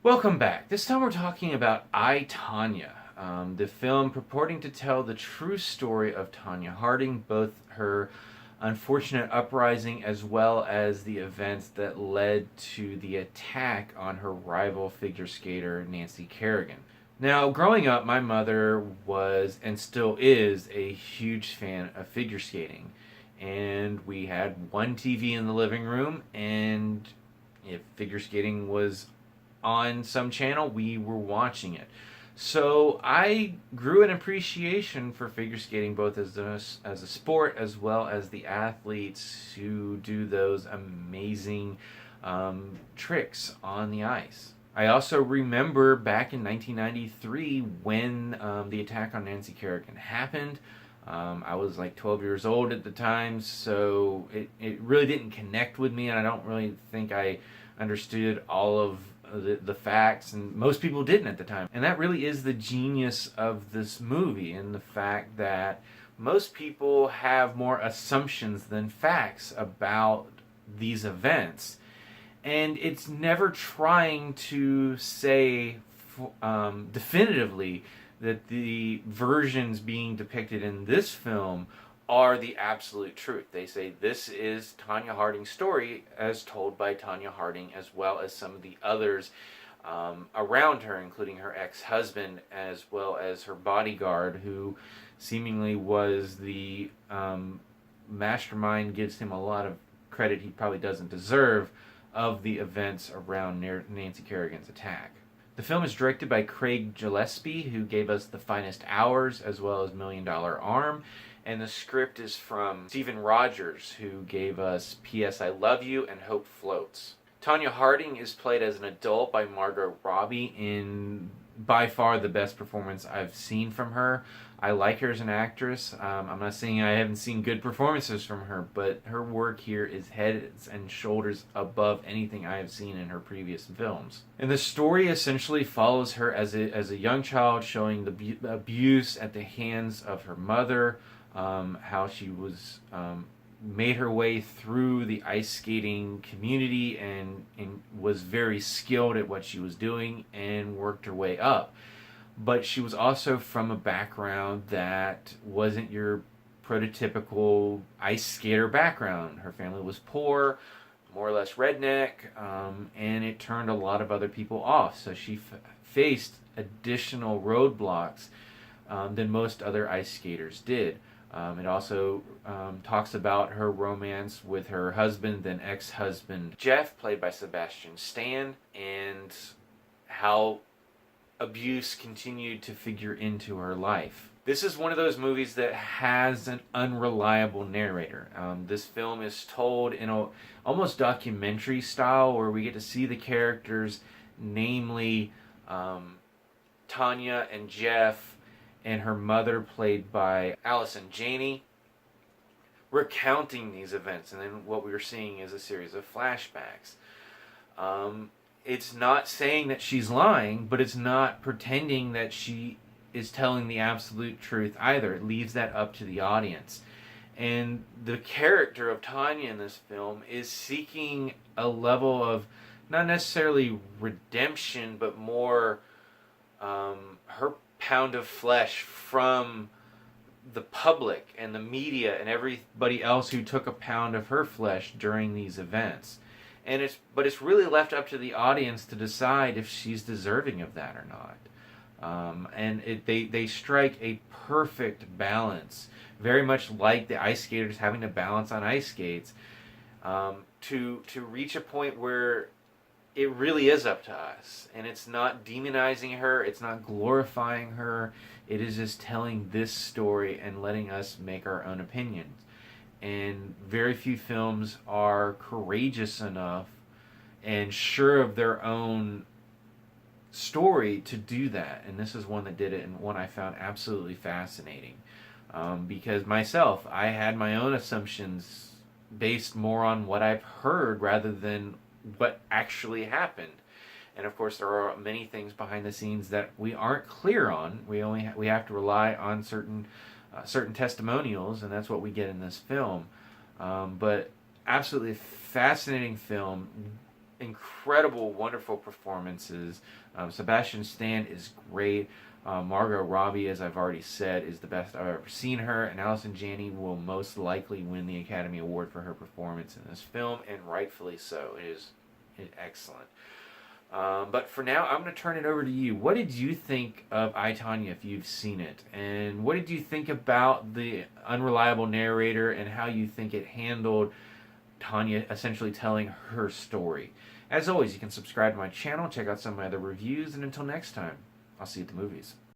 Welcome back. This time we're talking about I, Tonya, the film purporting to tell the true story of Tonya Harding, both her unfortunate uprising as well as the events that led to the attack on her rival figure skater Nancy Kerrigan. Now, growing up, my mother was and still is a huge fan of figure skating. And we had one TV in the living room, and if figure skating was on some channel, we were watching it. So I grew an appreciation for figure skating, both as a sport as well as the athletes who do those amazing tricks on the ice. I also remember back in 1993 when the attack on Nancy Kerrigan happened. I was like 12 years old at the time, so it really didn't connect with me, and I don't really think I understood all of the facts, and most people didn't at the time. And that really is the genius of this movie, and the fact that most people have more assumptions than facts about these events. And it's never trying to say definitively that the versions being depicted in this film are the absolute truth. They say this is Tonya Harding's story as told by Tonya Harding, as well as some of the others around her, including her ex-husband, as well as her bodyguard, who seemingly was the mastermind, gives him a lot of credit he probably doesn't deserve, of the events around Nancy Kerrigan's attack. The film is directed by Craig Gillespie, who gave us The Finest Hours as well as $1 Million Arm. And the script is from Stephen Rogers, who gave us P.S. I Love You and Hope Floats. Tonya Harding is played as an adult by Margot Robbie in by far the best performance I've seen from her. I like her as an actress. I'm not saying I haven't seen good performances from her, but her work here is heads and shoulders above anything I have seen in her previous films. And the story essentially follows her as a young child, showing the abuse at the hands of her mother, how she was made her way through the ice skating community and was very skilled at what she was doing and worked her way up. But she was also from a background that wasn't your prototypical ice skater background. Her family was poor, more or less redneck, and it turned a lot of other people off. So she faced additional roadblocks than most other ice skaters did. It also talks about her romance with her husband, then ex-husband Jeff, played by Sebastian Stan, and how abuse continued to figure into her life. This is one of those movies that has an unreliable narrator. This film is told in a almost documentary style, where we get to see the characters, namely Tonya and Jeff, and her mother, played by Allison, Janney, recounting these events. And then what we were seeing is a series of flashbacks. It's not saying that she's lying, but it's not pretending that she is telling the absolute truth either. It leaves that up to the audience. And the character of Tonya in this film is seeking a level of not necessarily redemption, but more her pound of flesh from the public and the media and everybody else who took a pound of her flesh during these events. And it's really left up to the audience to decide if she's deserving of that or not. They strike a perfect balance, very much like the ice skaters having to balance on ice skates, to reach a point where it really is up to us, and it's not demonizing her, it's not glorifying her, it is just telling this story and letting us make our own opinions. And very few films are courageous enough and sure of their own story to do that, and this is one that did it, and one I found absolutely fascinating. Because myself, I had my own assumptions based more on what I've heard rather than what actually happened. And of course, there are many things behind the scenes that we aren't clear on. We have to rely on certain testimonials, and that's what we get in this film. But absolutely fascinating film, incredible, wonderful performances. Sebastian Stan is great. Margot Robbie, as I've already said, is the best I've ever seen her, and Allison Janney will most likely win the Academy Award for her performance in this film, and rightfully so. It is excellent. But for now, I'm going to turn it over to you. What did you think of I, Tonya, if you've seen it? And what did you think about the unreliable narrator and how you think it handled Tonya essentially telling her story? As always, you can subscribe to my channel, check out some of my other reviews, and until next time, I'll see you at the movies.